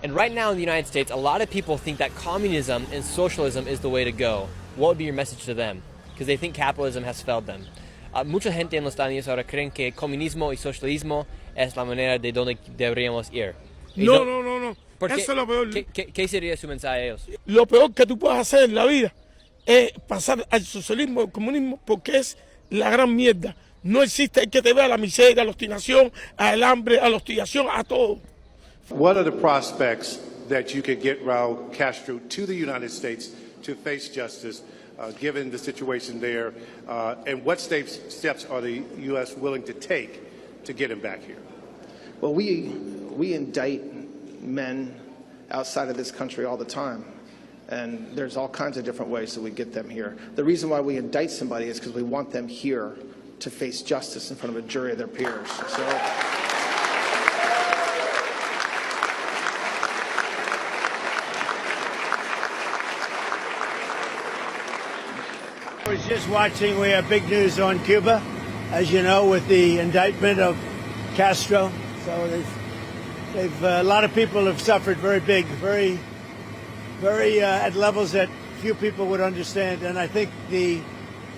And right now in the United States, a lot of people think that communism and socialism is the way to go. What would be your message to them? Because they think capitalism has failed them. Mucha gente en los Estados Unidos ahora creen que comunismo y socialismo es la manera de donde deberíamos ir. No, no, no, no. ¿Por qué? Eso es lo peor. ¿Qué sería su mensaje a ellos? Lo peor que tú puedes hacer en la vida es pasar al socialismo, al comunismo, porque es la gran mierda. No existe el que te vea la miseria, a la obstinación, al hambre, a la hostigación, a todo. What are the prospects that you could get Raul Castro to the United States to face justice, given the situation there, and what steps are the U.S. willing to take to get him back here? Well, we indict men outside of this country all the time, and there's all kinds of different ways that we get them here. The reason why we indict somebody is because we want them here to face justice in front of a jury of their peers. So. I was just watching, we have big news on Cuba, as you know, with the indictment of Castro. So a lot of people have suffered very big, very at levels that few people would understand. And I think the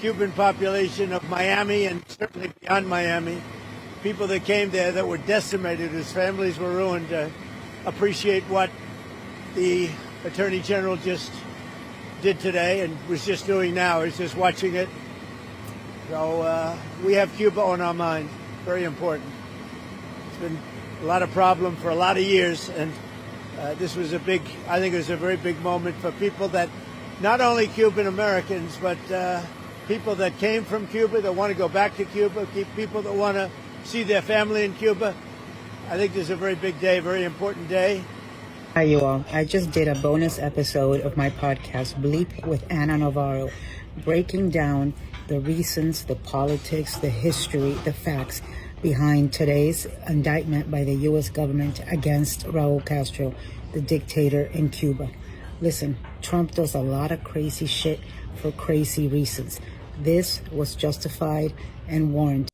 Cuban population of Miami and certainly beyond Miami, people that came there that were decimated, whose families were ruined, appreciate what the Attorney General just did today and was just doing now. He's just watching it. So we have Cuba on our mind. Very important. It's been a lot of problem for a lot of years, and this was I think it was a very big moment for people that, not only Cuban Americans, but people that came from Cuba, that want to go back to Cuba, people that want to see their family in Cuba. I think this is a very big day, very important day. Hi, you all. I just did a bonus episode of my podcast, Bleep with Anna Navarro, breaking down the reasons, the politics, the history, the facts behind today's indictment by the U.S. government against Raul Castro, the dictator in Cuba. Listen, Trump does a lot of crazy shit for crazy reasons. This was justified and warranted.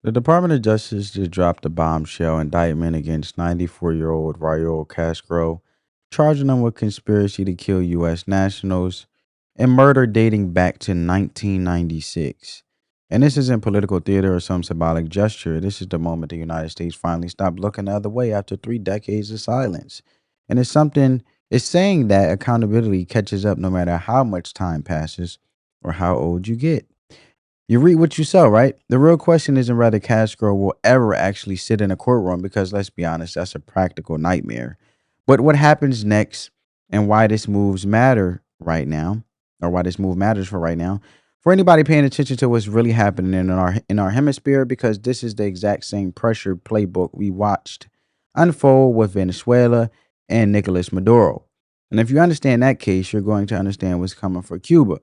The Department of Justice just dropped a bombshell indictment against 94-year-old Raul Castro, charging him with conspiracy to kill U.S. nationals and murder dating back to 1996. And this isn't political theater or some symbolic gesture. This is the moment the United States finally stopped looking the other way after 3 decades of silence. And it's saying that accountability catches up no matter how much time passes or how old you get. You reap what you sow, right? The real question isn't whether Castro will ever actually sit in a courtroom, because let's be honest, that's a practical nightmare. But what happens next and why this moves matter right now, or why this move matters for right now, for anybody paying attention to what's really happening in our hemisphere, because this is the exact same pressure playbook we watched unfold with Venezuela and Nicolas Maduro. And if you understand that case, you're going to understand what's coming for Cuba.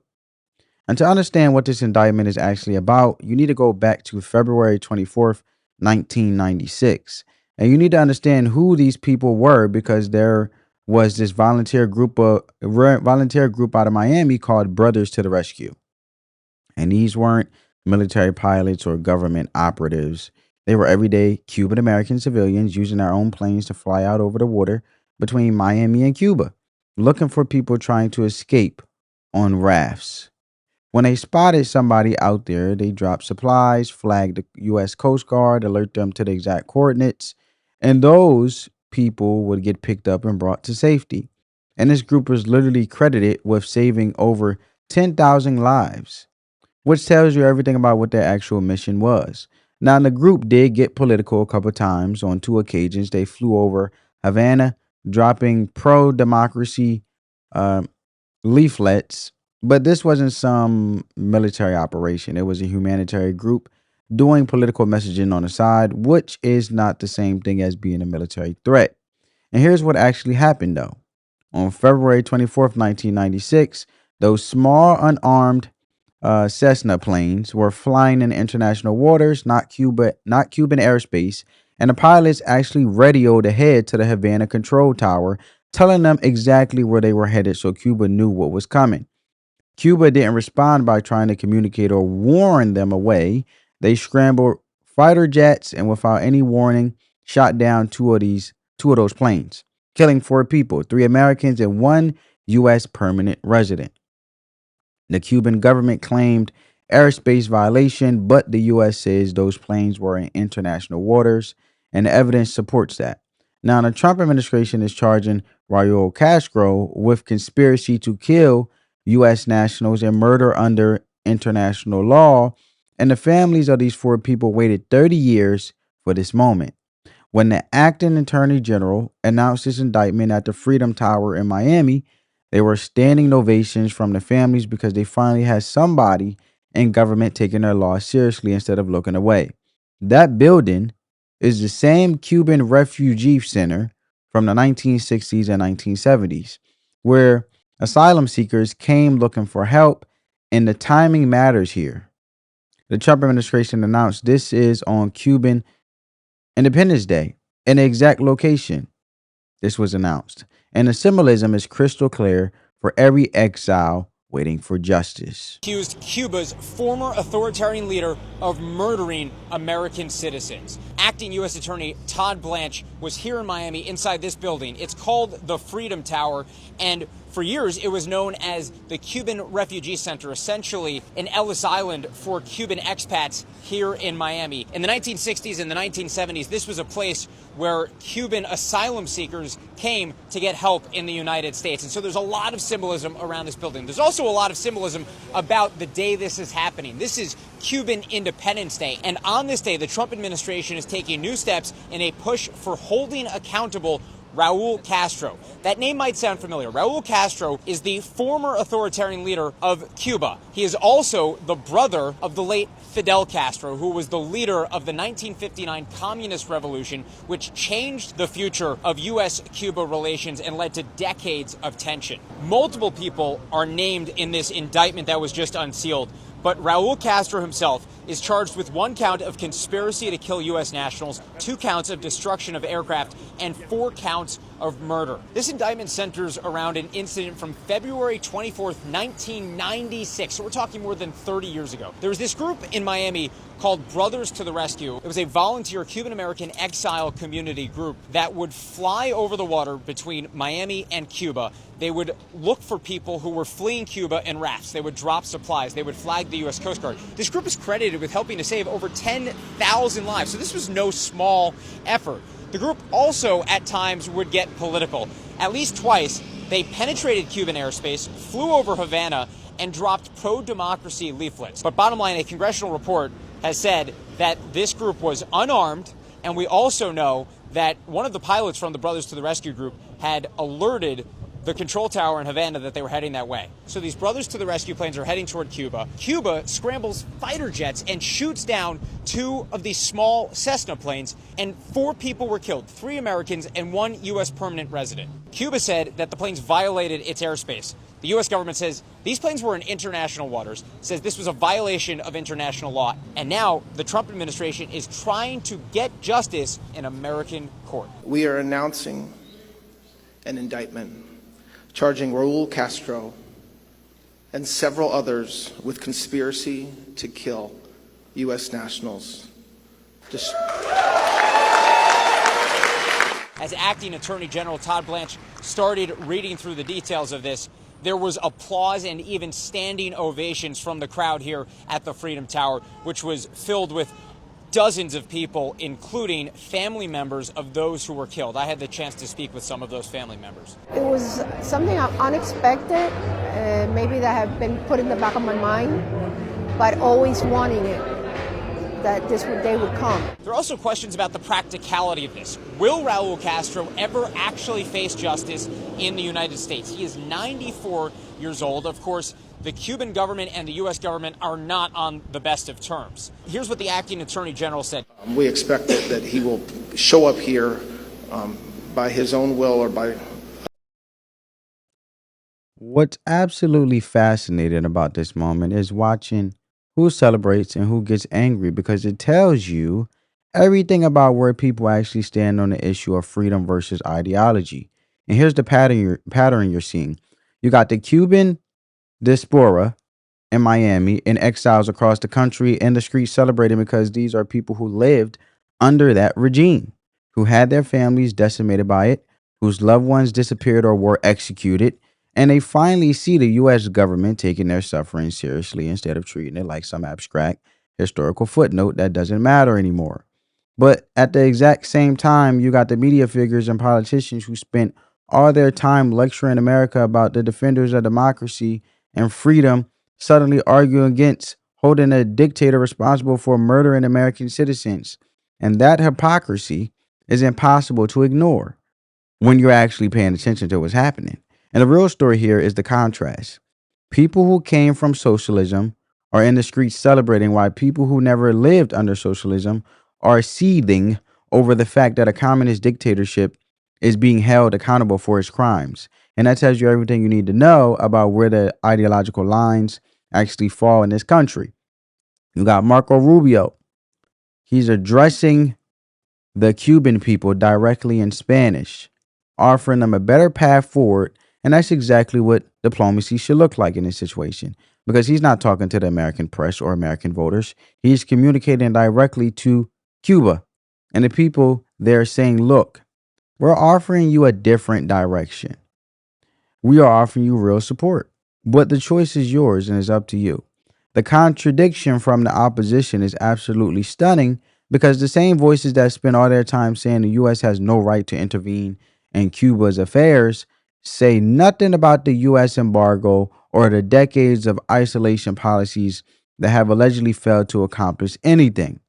And to understand what this indictment is actually about, you need to go back to February 24th, 1996. And you need to understand who these people were, because there was this volunteer group out of Miami called Brothers to the Rescue. And these weren't military pilots or government operatives. They were everyday Cuban American civilians using their own planes to fly out over the water between Miami and Cuba, looking for people trying to escape on rafts. When they spotted somebody out there, they dropped supplies, flagged the U.S. Coast Guard, alert them to the exact coordinates, and those people would get picked up and brought to safety. And this group was literally credited with saving over 10,000 lives, which tells you everything about what their actual mission was. Now, the group did get political a couple times. On 2 occasions, they flew over Havana, dropping pro-democracy leaflets. But this wasn't some military operation. It was a humanitarian group doing political messaging on the side, which is not the same thing as being a military threat. And here's what actually happened, though. On February 24th, 1996, those small unarmed Cessna planes were flying in international waters, not Cuban airspace, and the pilots actually radioed ahead to the Havana control tower, telling them exactly where they were headed, so Cuba knew what was coming. Cuba didn't respond by trying to communicate or warn them away. They scrambled fighter jets and without any warning shot down two of two of those planes, killing 4 people, 3 Americans and 1 U.S. permanent resident. The Cuban government claimed airspace violation, but the U.S. says those planes were in international waters, and the evidence supports that. Now, the Trump administration is charging Raul Castro with conspiracy to kill U.S. nationals and murder under international law, and the families of these 4 people waited 30 years for this moment. When the acting attorney general announced his indictment at the Freedom Tower in Miami, there were standing ovations from the families because they finally had somebody in government taking their law seriously instead of looking away. That building is the same Cuban refugee center from the 1960s and 1970s, where asylum seekers came looking for help, and the timing matters here. The Trump administration announced this is on Cuban Independence Day, in the exact location this was announced. And the symbolism is crystal clear for every exile waiting for justice. Accused Cuba's former authoritarian leader of murdering American citizens. Acting U.S. Attorney Todd Blanche was here in Miami inside this building. It's called the Freedom Tower, and for years it was known as the Cuban Refugee Center, essentially an Ellis Island for Cuban expats here in Miami. In the 1960s and the 1970s, this was a place where Cuban asylum seekers came to get help in the United States. And so there's a lot of symbolism around this building. There's also a lot of symbolism about the day this is happening. This is Cuban Independence Day. And on this day, the Trump administration is taking new steps in a push for holding accountable Raul Castro. That name might sound familiar. Raul Castro is the former authoritarian leader of Cuba. He is also the brother of the late Fidel Castro, who was the leader of the 1959 Communist Revolution, which changed the future of U.S.-Cuba relations and led to decades of tension. Multiple people are named in this indictment that was just unsealed, but Raul Castro himself is charged with 1 count of conspiracy to kill U.S. nationals, 2 counts of destruction of aircraft, and 4 counts of murder. This indictment centers around an incident from February 24th, 1996. So we're talking more than 30 years ago. There was this group in Miami called Brothers to the Rescue. It was a volunteer Cuban-American exile community group that would fly over the water between Miami and Cuba. They would look for people who were fleeing Cuba in rafts. They would drop supplies. They would flag the U.S. Coast Guard. This group is credited with helping to save over 10,000 lives. So this was no small effort. The group also at times would get political. At least twice, they penetrated Cuban airspace, flew over Havana, and dropped pro-democracy leaflets. But bottom line, a congressional report has said that this group was unarmed, and we also know that one of the pilots from the Brothers to the Rescue group had alerted the control tower in Havana that they were heading that way. So these Brothers to the Rescue planes are heading toward Cuba. Cuba scrambles fighter jets and shoots down 2 of these small Cessna planes, and 4 people were killed, 3 Americans and 1 U.S. permanent resident. Cuba said that the planes violated its airspace. The U.S. government says these planes were in international waters, says this was a violation of international law, and now the Trump administration is trying to get justice in American court. We are announcing an indictment charging Raul Castro and several others with conspiracy to kill U.S. nationals. As Acting Attorney General Todd Blanche started reading through the details of this, there was applause and even standing ovations from the crowd here at the Freedom Tower, which was filled with dozens of people, including family members of those who were killed. I had the chance to speak with some of those family members. It was something unexpected, maybe that had been put in the back of my mind, but always wanting it, that this day would come. There are also questions about the practicality of this. Will Raul Castro ever actually face justice in the United States? He is 94 years old. Of course, the Cuban government and the U.S. government are not on the best of terms. Here's what the acting attorney general said. We expect that he will show up here by his own will or by... What's absolutely fascinating about this moment is watching who celebrates and who gets angry, because it tells you everything about where people actually stand on the issue of freedom versus ideology. And here's the pattern you're seeing. You got the Cuban diaspora in Miami and exiles across the country in the streets celebrating because these are people who lived under that regime. who had their families decimated by it, whose loved ones disappeared or were executed, and they finally see the U.S. government taking their suffering seriously instead of treating it like some abstract historical footnote that doesn't matter anymore. But at the exact same time, you got the media figures and politicians who spent all their time lecturing America about the defenders of democracy and freedom suddenly arguing against holding a dictator responsible for murdering American citizens. And that hypocrisy is impossible to ignore when you're actually paying attention to what's happening. And the real story here is the contrast. People who came from socialism are in the streets celebrating, while people who never lived under socialism are seething over the fact that a communist dictatorship is being held accountable for its crimes. And that tells you everything you need to know about where the ideological lines actually fall in this country. You got Marco Rubio. He's addressing the Cuban people directly in Spanish, offering them a better path forward. And that's exactly what diplomacy should look like in this situation, because he's not talking to the American press or American voters. He's communicating directly to Cuba and the people there, saying, look, we're offering you a different direction. We are offering you real support, but the choice is yours and it's up to you. The contradiction from the opposition is absolutely stunning, because the same voices that spend all their time saying the U.S. has no right to intervene in Cuba's affairs say nothing about the U.S. embargo or the decades of isolation policies that have allegedly failed to accomplish anything,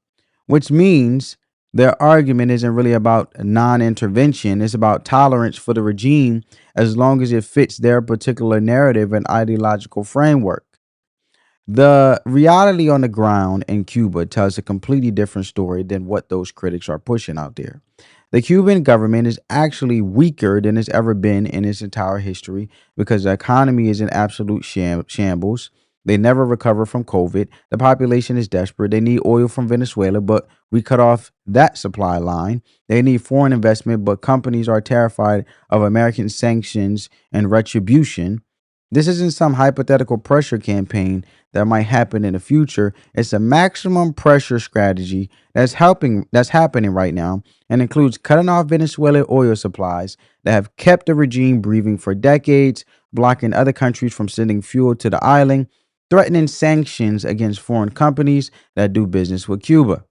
which means their argument isn't really about non-intervention. It's about tolerance for the regime as long as it fits their particular narrative and ideological framework. The reality on the ground in Cuba tells a completely different story than what those critics are pushing out there. The Cuban government is actually weaker than it's ever been in its entire history, because the economy is in absolute shambles. They never recover from COVID. The population is desperate. They need oil from Venezuela, but we cut off that supply line. They need foreign investment, but companies are terrified of American sanctions and retribution. This isn't some hypothetical pressure campaign that might happen in the future. It's a maximum pressure strategy that's happening right now, and includes cutting off Venezuelan oil supplies that have kept the regime breathing for decades, blocking other countries from sending fuel to the island, threatening sanctions against foreign companies that do business with Cuba,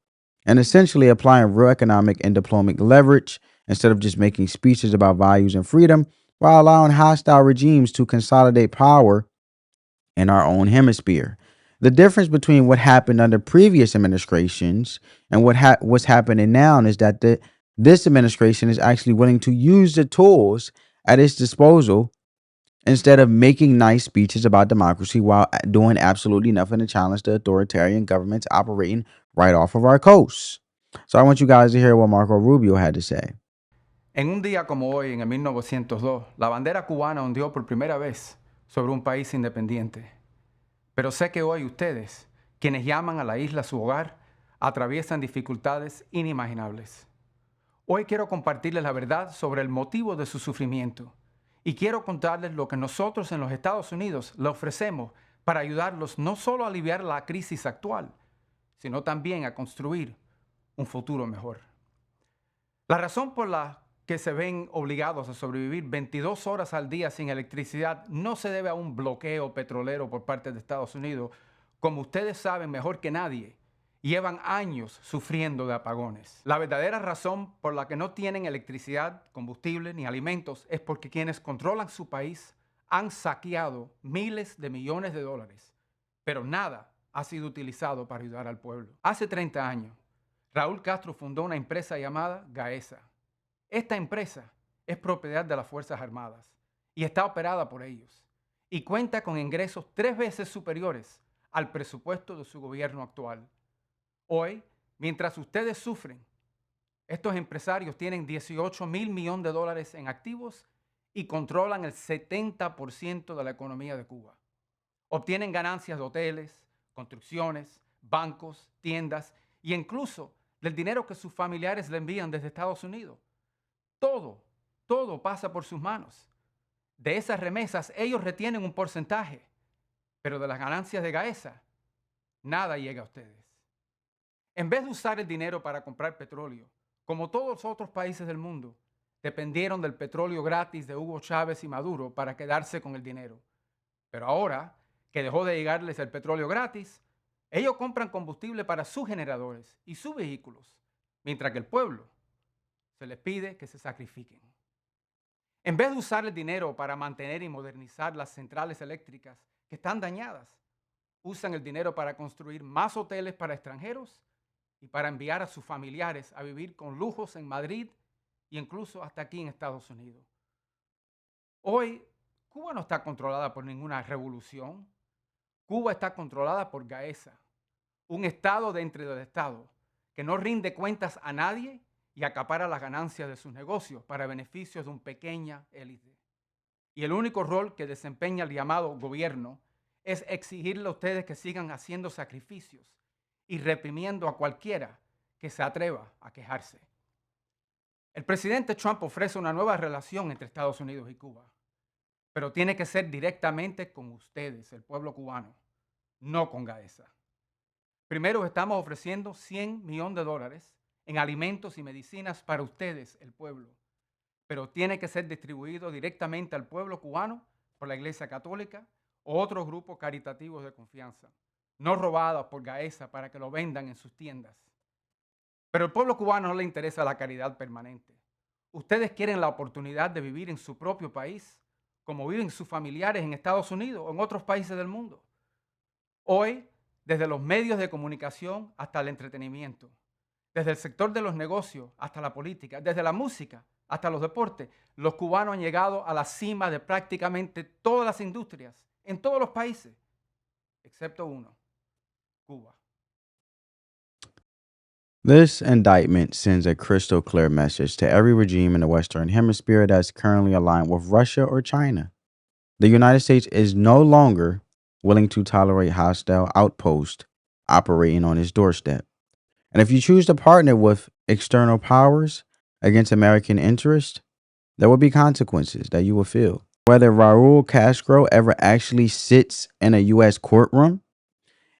and essentially applying real economic and diplomatic leverage instead of just making speeches about values and freedom, while allowing hostile regimes to consolidate power in our own hemisphere. The difference between what happened under previous administrations and what's happening now is that this administration is actually willing to use the tools at its disposal instead of making nice speeches about democracy while doing absolutely nothing to challenge the authoritarian governments operating right off of our coast. So I want you guys to hear what Marco Rubio had to say. En un día como hoy, en el 1902, la bandera cubana ondeó por primera vez sobre un país independiente. Pero sé que hoy ustedes, quienes llaman a la isla su hogar, atraviesan dificultades inimaginables. Hoy quiero compartirles la verdad sobre el motivo de su sufrimiento, y quiero contarles lo que nosotros en los Estados Unidos le ofrecemos para ayudarlos no solo a aliviar la crisis actual, sino también a construir un futuro mejor. La razón por la que se ven obligados a sobrevivir 22 horas al día sin electricidad no se debe a un bloqueo petrolero por parte de Estados Unidos. Como ustedes saben mejor que nadie, llevan años sufriendo de apagones. La verdadera razón por la que no tienen electricidad, combustible ni alimentos es porque quienes controlan su país han saqueado miles de millones de dólares, pero nada ha sido utilizado para ayudar al pueblo. Hace 30 años, Raul Castro fundó una empresa llamada Gaesa. Esta empresa es propiedad de las Fuerzas Armadas y está operada por ellos, y cuenta con ingresos 3 veces superiores al presupuesto de su gobierno actual. Hoy, mientras ustedes sufren, estos empresarios tienen 18,000 millones de dólares en activos y controlan el 70% de la economía de Cuba. Obtienen ganancias de hoteles, construcciones, bancos, tiendas y incluso del dinero que sus familiares le envían desde Estados Unidos. Todo pasa por sus manos. De esas remesas ellos retienen un porcentaje, pero de las ganancias de Gaesa, nada llega a ustedes. En vez de usar el dinero para comprar petróleo, como todos los otros países del mundo, dependieron del petróleo gratis de Hugo Chávez y Maduro para quedarse con el dinero. Pero ahora que dejó de llegarles el petróleo gratis, ellos compran combustible para sus generadores y sus vehículos, mientras que el pueblo se les pide que se sacrifiquen. En vez de usar el dinero para mantener y modernizar las centrales eléctricas que están dañadas, usan el dinero para construir más hoteles para extranjeros y para enviar a sus familiares a vivir con lujos en Madrid e incluso hasta aquí en Estados Unidos. Hoy, Cuba no está controlada por ninguna revolución. Cuba está controlada por Gaesa, un estado dentro del estado que no rinde cuentas a nadie y acapara las ganancias de sus negocios para beneficios de una pequeña élite. Y el único rol que desempeña el llamado gobierno es exigirle a ustedes que sigan haciendo sacrificios y reprimiendo a cualquiera que se atreva a quejarse. El presidente Trump ofrece una nueva relación entre Estados Unidos y Cuba, pero tiene que ser directamente con ustedes, el pueblo cubano, no con Gaesa. Primero estamos ofreciendo $100 millones en alimentos y medicinas para ustedes, el pueblo, pero tiene que ser distribuido directamente al pueblo cubano por la Iglesia Católica o otros grupos caritativos de confianza, no robados por Gaesa para que lo vendan en sus tiendas. Pero al pueblo cubano no le interesa la caridad permanente. Ustedes quieren la oportunidad de vivir en su propio país, como viven sus familiares en Estados Unidos o en otros países del mundo. Hoy, desde los medios de comunicación hasta el entretenimiento, desde el sector de los negocios hasta la política, desde la música hasta los deportes, los cubanos han llegado a la cima de prácticamente todas las industrias en todos los países, excepto uno, Cuba. This indictment sends a crystal clear message to every regime in the Western Hemisphere that's currently aligned with Russia or China. The United States is no longer willing to tolerate hostile outposts operating on its doorstep. And if you choose to partner with external powers against American interests, there will be consequences that you will feel. Whether Raul Castro ever actually sits in a U.S. courtroom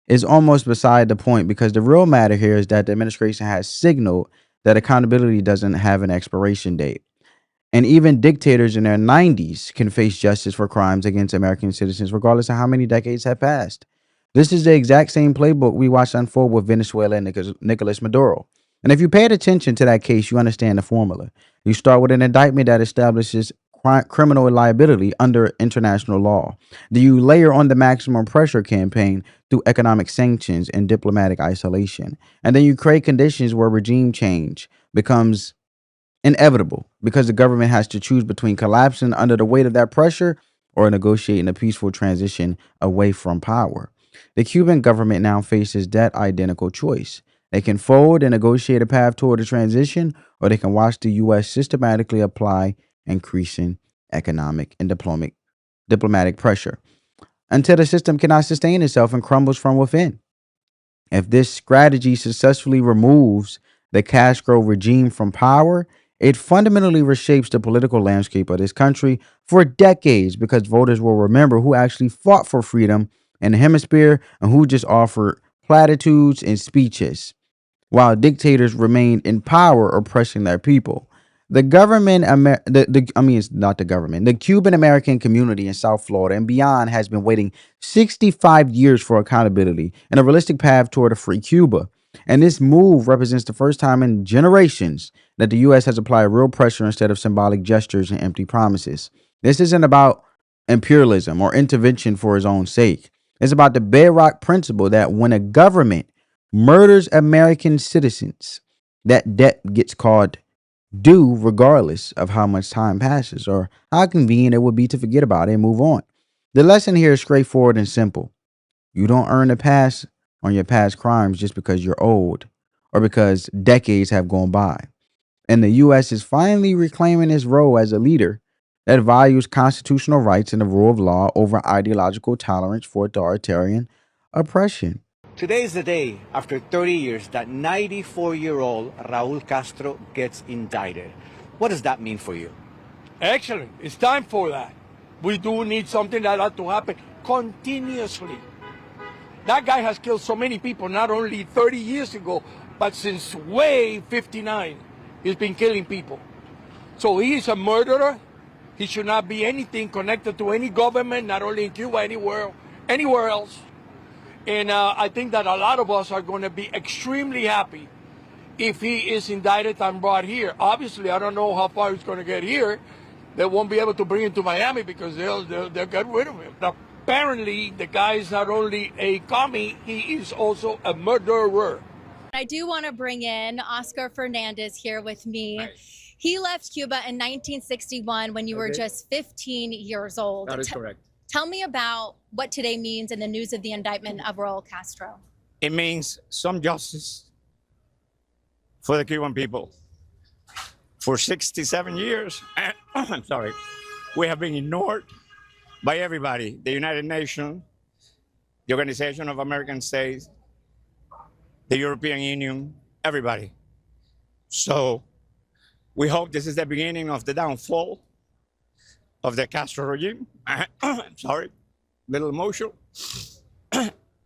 is almost beside the point, because the real matter here is that the administration has signaled that accountability doesn't have an expiration date. And even dictators in their 90s can face justice for crimes against American citizens, regardless of how many decades have passed. This is the exact same playbook we watched unfold with Venezuela and Nicolas Maduro. And if you paid attention to that case, you understand the formula. You start with an indictment that establishes criminal liability under international law. Then you layer on the maximum pressure campaign through economic sanctions and diplomatic isolation. And then you create conditions where regime change becomes inevitable, because the government has to choose between collapsing under the weight of that pressure or negotiating a peaceful transition away from power. The Cuban government now faces that identical choice. They can fold and negotiate a path toward a transition, or they can watch the U.S. systematically apply increasing economic and diplomatic pressure until the system cannot sustain itself and crumbles from within. If this strategy successfully removes the Castro regime from power, it fundamentally reshapes the political landscape of this country for decades, because voters will remember who actually fought for freedom in the hemisphere and who just offered platitudes and speeches, while dictators remained in power oppressing their people. The Cuban American community in South Florida and beyond has been waiting 65 years for accountability and a realistic path toward a free Cuba. And this move represents the first time in generations that the U.S. has applied real pressure instead of symbolic gestures and empty promises. This isn't about imperialism or intervention for its own sake. It's about the bedrock principle that when a government murders American citizens, that debt gets called due regardless of how much time passes or how convenient it would be to forget about it and move on. The lesson here is straightforward and simple. You don't earn a pass on your past crimes just because you're old or because decades have gone by. And the U.S. is finally reclaiming its role as a leader that values constitutional rights and the rule of law over ideological tolerance for authoritarian oppression. Today is the day, after 30 years, that 94-year-old Raul Castro gets indicted. What does that mean for you? Excellent. It's time for that. We do need something like that to happen continuously. That guy has killed so many people, not only 30 years ago, but since way 59. He's been killing people. So he is a murderer. He should not be anything connected to any government, not only in Cuba, anywhere else. And I think that a lot of us are going to be extremely happy if he is indicted and brought here. Obviously, I don't know how far he's going to get here. They won't be able to bring him to Miami because they'll get rid of him. Apparently, the guy is not only a commie, he is also a murderer. I do want to bring in Oscar Fernandez here with me. Nice. He left Cuba in 1961 when you were just 15 years old. That is correct. Tell me about what today means in the news of the indictment of Raul Castro. It means some justice for the Cuban people. For 67 years, I'm sorry, we have been ignored by everybody, the United Nations, the Organization of American States, the European Union, everybody. So we hope this is the beginning of the downfall of the Castro regime. I'm sorry, a little emotional.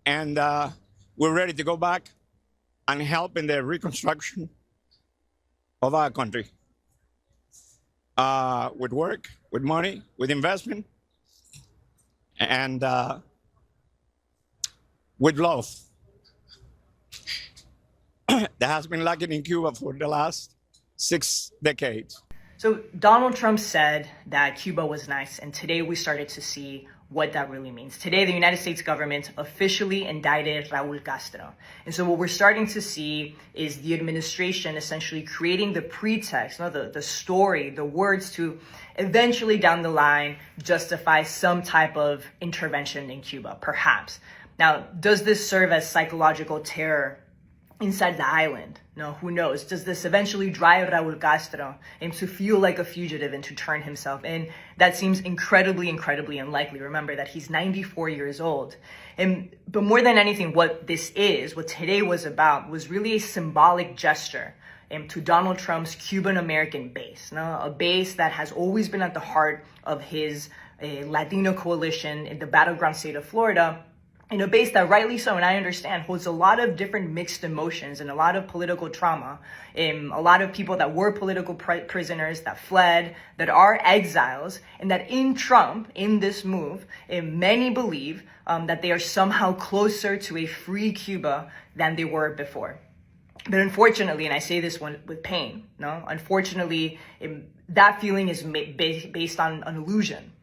And we're ready to go back and help in the reconstruction of our country. With work, with money, with investment, and with love. That has been lacking in Cuba for the last 6 decades. So Donald Trump said that Cuba was nice, and today we started to see what that really means. Today, the United States government officially indicted Raul Castro. And so what we're starting to see is the administration essentially creating the pretext, the story, the words to eventually down the line justify some type of intervention in Cuba, perhaps. Now, does this serve as psychological terror inside the island? No, who knows? Does this eventually drive Raul Castro to feel like a fugitive and to turn himself in? That seems incredibly, incredibly unlikely. Remember that he's 94 years old. But more than anything, what today was about, was really a symbolic gesture to Donald Trump's Cuban-American base, a base that has always been at the heart of his Latino coalition in the battleground state of Florida, in a base that, rightly so, and I understand, holds a lot of different mixed emotions and a lot of political trauma. A lot of people that were political prisoners, that fled, that are exiles, and that in Trump, in this move, many believe that they are somehow closer to a free Cuba than they were before. But unfortunately, and I say this one with pain, unfortunately, that feeling is based on an illusion.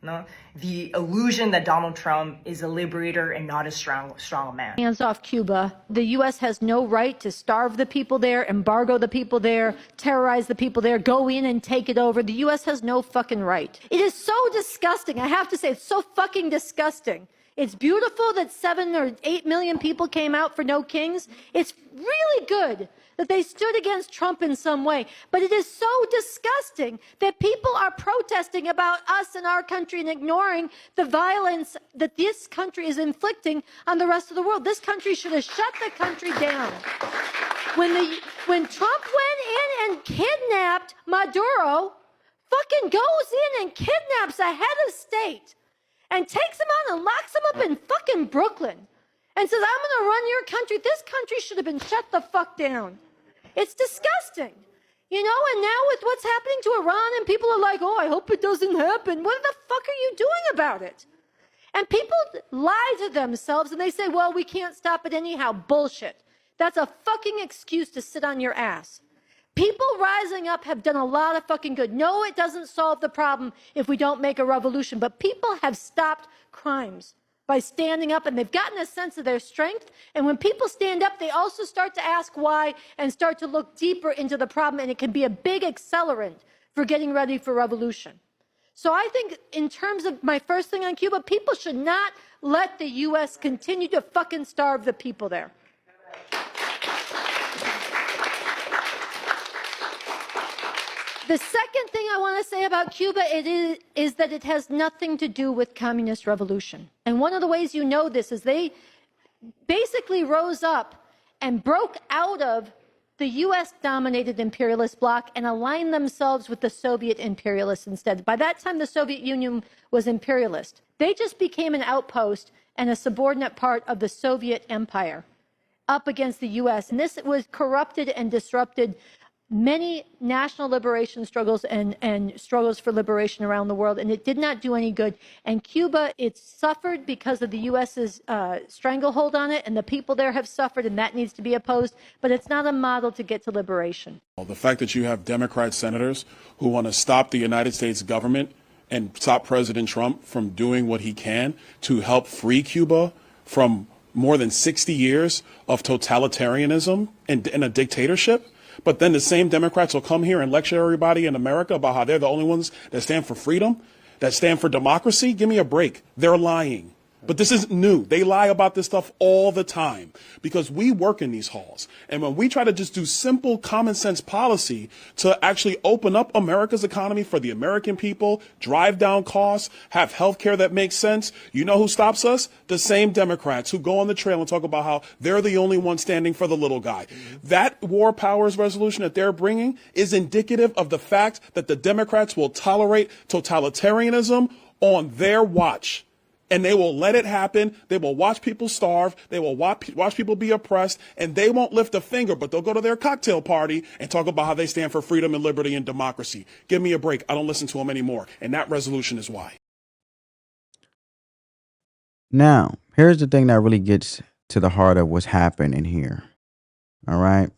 The illusion that Donald Trump is a liberator and not a strong man. Hands off Cuba. The U.S. has no right to starve the people there, embargo the people there, terrorize the people there, go in and take it over. The U.S. has no fucking right. It is so disgusting. I have to say, it's so fucking disgusting. It's beautiful that 7 or 8 million people came out for No Kings. It's really good that they stood against Trump in some way. But it is so disgusting that people are protesting about us and our country and ignoring the violence that this country is inflicting on the rest of the world. This country should have shut the country down. When Trump went in and kidnapped Maduro, fucking goes in and kidnaps a head of state and takes him out and locks him up in fucking Brooklyn and says, I'm going to run your country. This country should have been shut the fuck down. It's disgusting. And now with what's happening to Iran, and people are like, oh, I hope it doesn't happen. What the fuck are you doing about it? And people lie to themselves and they say, well, we can't stop it anyhow. Bullshit. That's a fucking excuse to sit on your ass. People rising up have done a lot of fucking good. No, it doesn't solve the problem if we don't make a revolution, but people have stopped crimes by standing up, and they've gotten a sense of their strength. And when people stand up, they also start to ask why and start to look deeper into the problem, and it can be a big accelerant for getting ready for revolution. So I think in terms of my first thing on Cuba, people should not let the U.S. continue to fucking starve the people there. The second thing I want to say about Cuba is that it has nothing to do with communist revolution. And one of the ways you know this is they basically rose up and broke out of the U.S.-dominated imperialist bloc and aligned themselves with the Soviet imperialists instead. By that time, the Soviet Union was imperialist. They just became an outpost and a subordinate part of the Soviet empire up against the U.S. And this was corrupted and disrupted many national liberation struggles and struggles for liberation around the world, and it did not do any good. And Cuba, it suffered because of the U.S.'s stranglehold on it, and the people there have suffered, and that needs to be opposed, but it's not a model to get to liberation. The fact that you have Democrat senators who want to stop the United States government and stop President Trump from doing what he can to help free Cuba from more than 60 years of totalitarianism and a dictatorship. But then the same Democrats will come here and lecture everybody in America about how they're the only ones that stand for freedom, that stand for democracy. Give me a break. They're lying. But this isn't new. They lie about this stuff all the time because we work in these halls. And when we try to just do simple common sense policy to actually open up America's economy for the American people, drive down costs, have health care that makes sense, you know who stops us? The same Democrats who go on the trail and talk about how they're the only one standing for the little guy. That war powers resolution that they're bringing is indicative of the fact that the Democrats will tolerate totalitarianism on their watch. And they will let it happen. They will watch people starve. They will watch people be oppressed. And they won't lift a finger, but they'll go to their cocktail party and talk about how they stand for freedom and liberty and democracy. Give me a break. I don't listen to them anymore. And that resolution is why. Now, here's the thing that really gets to the heart of what's happening here. All right.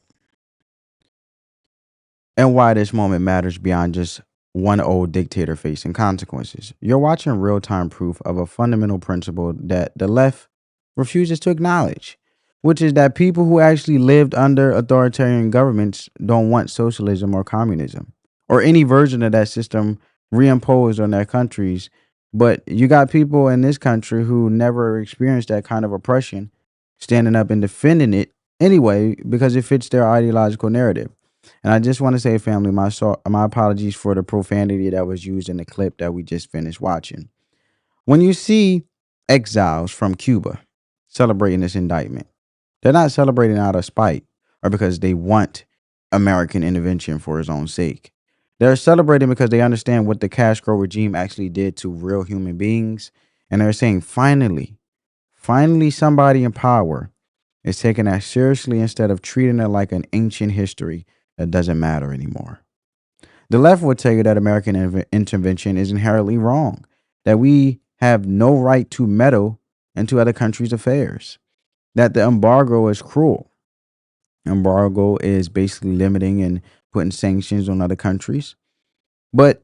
And why this moment matters beyond just one old dictator facing consequences. You're watching real-time proof of a fundamental principle that the left refuses to acknowledge, which is that people who actually lived under authoritarian governments don't want socialism or communism or any version of that system reimposed on their countries. But you got people in this country who never experienced that kind of oppression standing up and defending it anyway because it fits their ideological narrative. And I just want to say, family, my apologies for the profanity that was used in the clip that we just finished watching. When you see exiles from Cuba celebrating this indictment, they're not celebrating out of spite or because they want American intervention for its own sake. They're celebrating because they understand what the Castro regime actually did to real human beings. And they're saying, finally somebody in power is taking that seriously instead of treating it like an ancient history that doesn't matter anymore. The left would tell you that American intervention is inherently wrong, that we have no right to meddle into other countries' affairs, that the embargo is cruel. Embargo is basically limiting and putting sanctions on other countries, but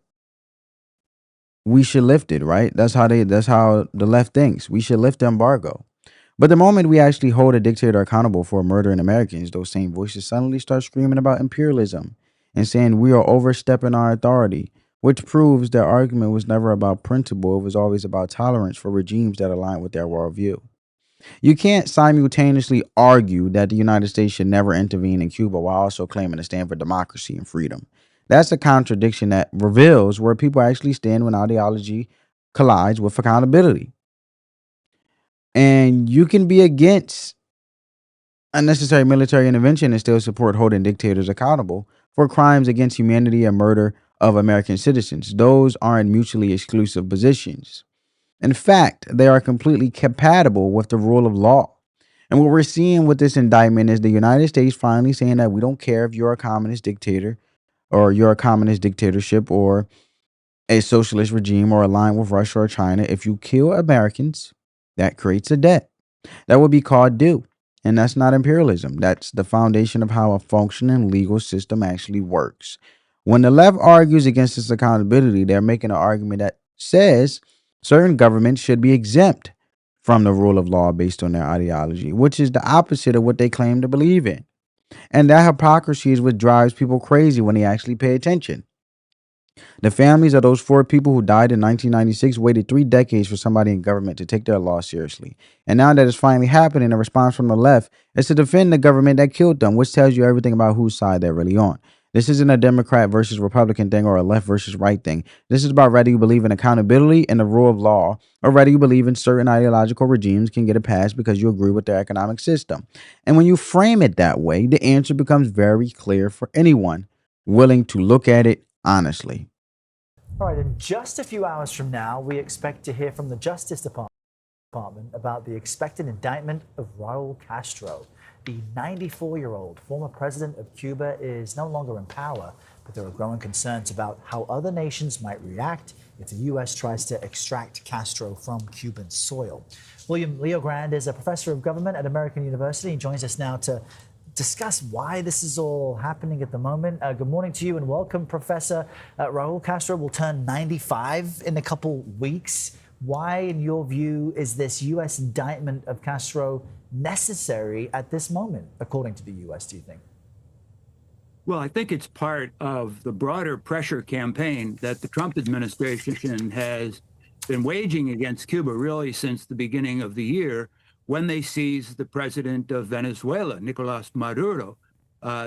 we should lift it, right? That's how the left thinks. We should lift the embargo. But the moment we actually hold a dictator accountable for murdering Americans, those same voices suddenly start screaming about imperialism and saying we are overstepping our authority, which proves their argument was never about principle. It was always about tolerance for regimes that align with their worldview. You can't simultaneously argue that the United States should never intervene in Cuba while also claiming to stand for democracy and freedom. That's a contradiction that reveals where people actually stand when ideology collides with accountability. And you can be against unnecessary military intervention and still support holding dictators accountable for crimes against humanity and murder of American citizens. Those aren't mutually exclusive positions. In fact, they are completely compatible with the rule of law. And what we're seeing with this indictment is the United States finally saying that we don't care if you're a communist dictator or you're a communist dictatorship or a socialist regime or aligned with Russia or China. If you kill Americans, that creates a debt that would be called due. And that's not imperialism. That's the foundation of how a functioning legal system actually works. When the left argues against this accountability, they're making an argument that says certain governments should be exempt from the rule of law based on their ideology, which is the opposite of what they claim to believe in. And that hypocrisy is what drives people crazy when they actually pay attention. The families of those 4 people who died in 1996 waited 3 decades for somebody in government to take their loss seriously. And now that it's finally happening, the response from the left is to defend the government that killed them, which tells you everything about whose side they're really on. This isn't a Democrat versus Republican thing or a left versus right thing. This is about whether you believe in accountability and the rule of law or whether you believe in certain ideological regimes can get a pass because you agree with their economic system. And when you frame it that way, the answer becomes very clear for anyone willing to look at it honestly. All right, in just a few hours from now, we expect to hear from the Justice Department about the expected indictment of Raul Castro. The 94-year-old former president of Cuba is no longer in power, but there are growing concerns about how other nations might react if the U.S. tries to extract Castro from Cuban soil. William Leogrand is a professor of government at American University. He joins us now to discuss why this is all happening at the moment. Good morning to you and welcome, Professor. Raul Castro will turn 95 in a couple weeks. Why, in your view, is this U.S. indictment of Castro necessary at this moment, according to the U.S., do you think? Well, I think it's part of the broader pressure campaign that the Trump administration has been waging against Cuba really since the beginning of the year, when they seized the president of Venezuela, Nicolas Maduro.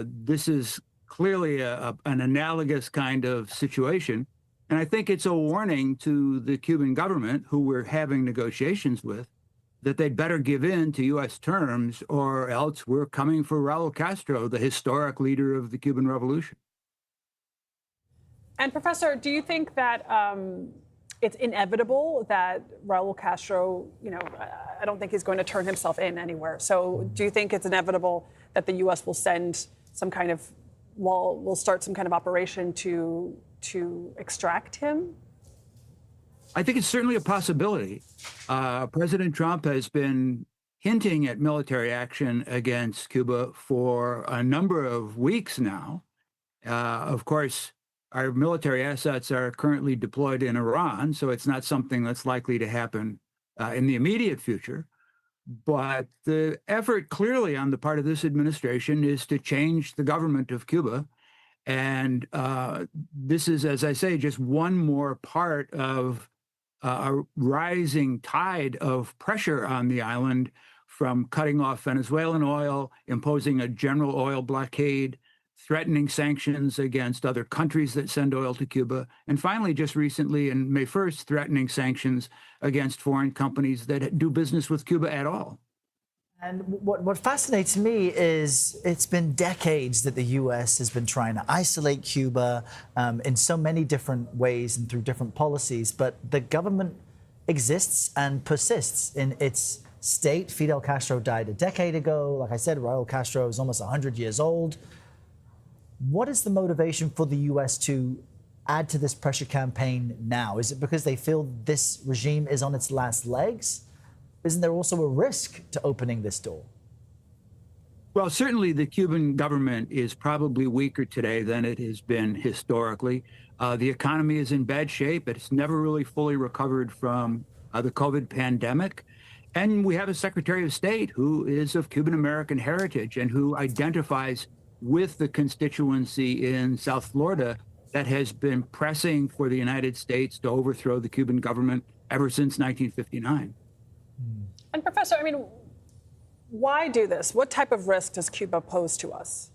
This is clearly an analogous kind of situation. And I think it's a warning to the Cuban government, who we're having negotiations with, that they'd better give in to U.S. terms, or else we're coming for Raul Castro, the historic leader of the Cuban Revolution. And Professor, do you think that it's inevitable that Raul Castro, I don't think he's going to turn himself in anywhere. So do you think it's inevitable that the U.S. will send some kind of, will start some kind of operation to extract him? I think it's certainly a possibility. President Trump has been hinting at military action against Cuba for a number of weeks now. Of course, our military assets are currently deployed in Iran, so it's not something that's likely to happen in the immediate future. But the effort clearly on the part of this administration is to change the government of Cuba. And this is, as I say, just one more part of a rising tide of pressure on the island, from cutting off Venezuelan oil, imposing a general oil blockade, threatening sanctions against other countries that send oil to Cuba, and finally, just recently, on May 1st, threatening sanctions against foreign companies that do business with Cuba at all. And what fascinates me is it's been decades that the U.S. has been trying to isolate Cuba in so many different ways and through different policies, but the government exists and persists in its state. Fidel Castro died a decade ago. Like I said, Raul Castro is almost 100 years old. What is the motivation for the U.S. to add to this pressure campaign now? Is it because they feel this regime is on its last legs? Isn't there also a risk to opening this door? Well, certainly the Cuban government is probably weaker today than it has been historically. The economy is in bad shape. It's never really fully recovered from the COVID pandemic. And we have a Secretary of State who is of Cuban-American heritage and who identifies with the constituency in South Florida that has been pressing for the United States to overthrow the Cuban government ever since 1959. And Professor, why do this? What type of risk does Cuba pose to us?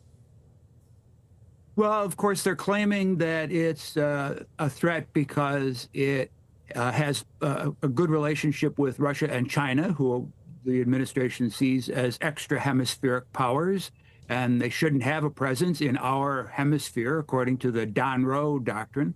Well, of course, they're claiming that it's a threat because it has a good relationship with Russia and China, who the administration sees as extra hemispheric powers, and they shouldn't have a presence in our hemisphere, according to the Don Roe doctrine.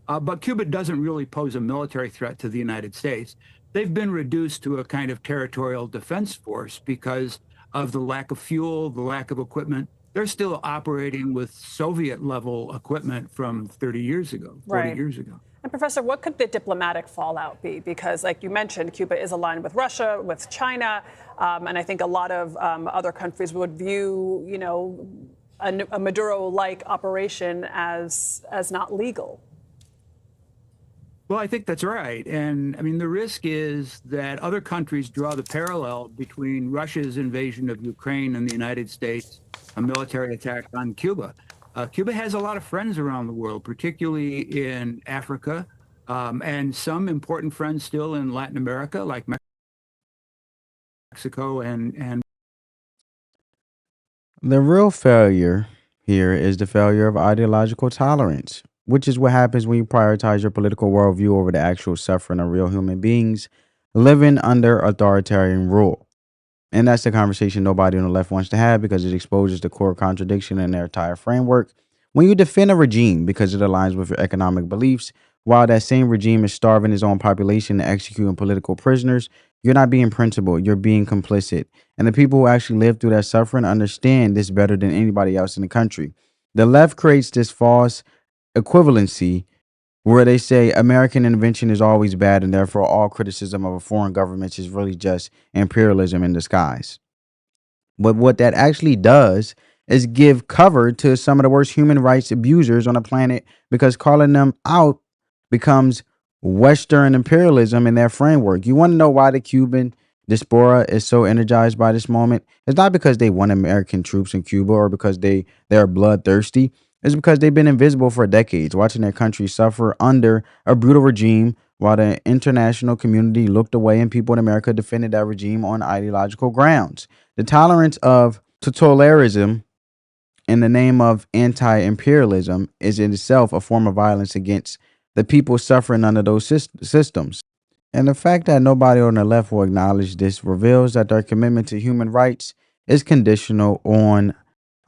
But Cuba doesn't really pose a military threat to the United States. They've been reduced to a kind of territorial defense force because of the lack of fuel, the lack of equipment. They're still operating with Soviet-level equipment from 30 years ago, 40 years ago. And Professor, what could the diplomatic fallout be? Because, like you mentioned, Cuba is aligned with Russia, with China, and I think a lot of other countries would view, a Maduro-like operation as not legal. Well, I think that's right. And the risk is that other countries draw the parallel between Russia's invasion of Ukraine and the United States, a military attack on Cuba. Cuba has a lot of friends around the world, particularly in Africa, and some important friends still in Latin America, like Mexico and. The real failure here is the failure of ideological tolerance, which is what happens when you prioritize your political worldview over the actual suffering of real human beings living under authoritarian rule. And that's the conversation nobody on the left wants to have, because it exposes the core contradiction in their entire framework. When you defend a regime because it aligns with your economic beliefs, while that same regime is starving its own population and executing political prisoners, you're not being principled, you're being complicit. And the people who actually live through that suffering understand this better than anybody else in the country. The left creates this false equivalency where they say American intervention is always bad and therefore all criticism of a foreign government is really just imperialism in disguise. But what that actually does is give cover to some of the worst human rights abusers on the planet, because calling them out becomes Western imperialism in their framework. You want to know why the Cuban diaspora is so energized by this moment? It's not because they want American troops in Cuba or because they're bloodthirsty. It's because they've been invisible for decades, watching their country suffer under a brutal regime while the international community looked away and people in America defended that regime on ideological grounds. The tolerance of totalitarianism in the name of anti-imperialism is in itself a form of violence against the people suffering under those systems. And the fact that nobody on the left will acknowledge this reveals that their commitment to human rights is conditional on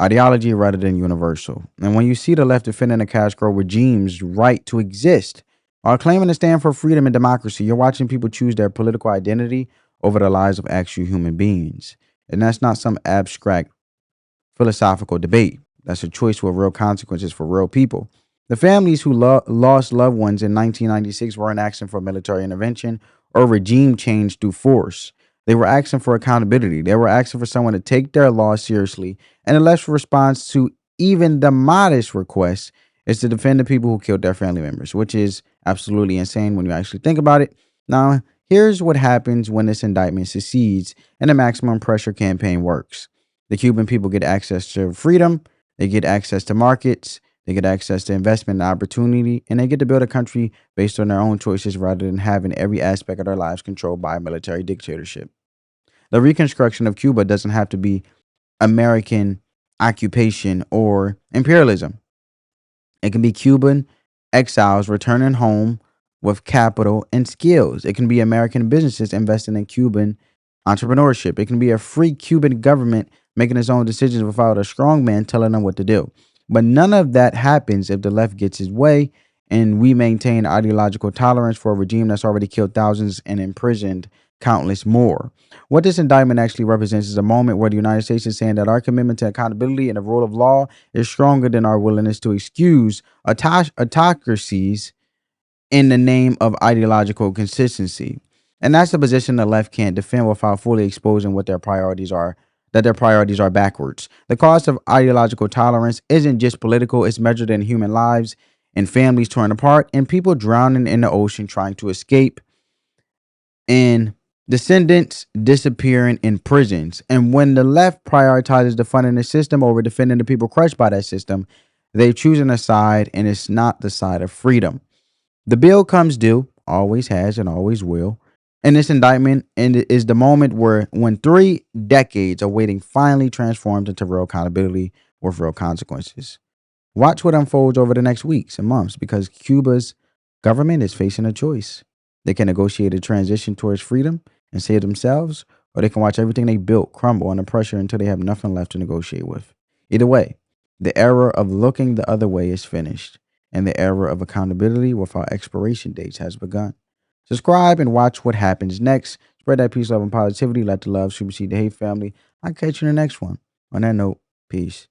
ideology rather than universal. And when you see the left defending the Castro regime's right to exist while claiming to stand for freedom and democracy, you're watching people choose their political identity over the lives of actual human beings. And that's not some abstract philosophical debate. That's a choice with real consequences for real people. The families who lost loved ones in 1996 weren't asking for military intervention or regime change through force. They were asking for accountability. They were asking for someone to take their loss seriously. And the left's response to even the modest request is to defend the people who killed their family members, which is absolutely insane when you actually think about it. Now, here's what happens when this indictment succeeds and the maximum pressure campaign works. The Cuban people get access to freedom, they get access to markets, they get access to investment and opportunity, and they get to build a country based on their own choices rather than having every aspect of their lives controlled by a military dictatorship. The reconstruction of Cuba doesn't have to be American occupation or imperialism. It can be Cuban exiles returning home with capital and skills. It can be American businesses investing in Cuban entrepreneurship. It can be a free Cuban government making its own decisions without a strong man telling them what to do. But none of that happens if the left gets its way and we maintain ideological tolerance for a regime that's already killed thousands and imprisoned countless more. What this indictment actually represents is a moment where the United States is saying that our commitment to accountability and the rule of law is stronger than our willingness to excuse autocracies in the name of ideological consistency. And that's the position the left can't defend without fully exposing what their priorities are, that their priorities are backwards. The cost of ideological tolerance isn't just political, it's measured in human lives and families torn apart and people drowning in the ocean trying to escape, and descendants disappearing in prisons. And when the left prioritizes defunding the system over defending the people crushed by that system, they're choosing a side, and it's not the side of freedom. The bill comes due, always has and always will. And this indictment is the moment when 3 decades of waiting finally transforms into real accountability with real consequences. Watch what unfolds over the next weeks and months, because Cuba's government is facing a choice. They can negotiate a transition towards freedom and save themselves, or they can watch everything they built crumble under pressure until they have nothing left to negotiate with. Either way, the era of looking the other way is finished, and the era of accountability without expiration dates has begun. Subscribe and watch what happens next. Spread that peace, love, and positivity. Let the love supersede the hate, family. I'll catch you in the next one. On that note, peace.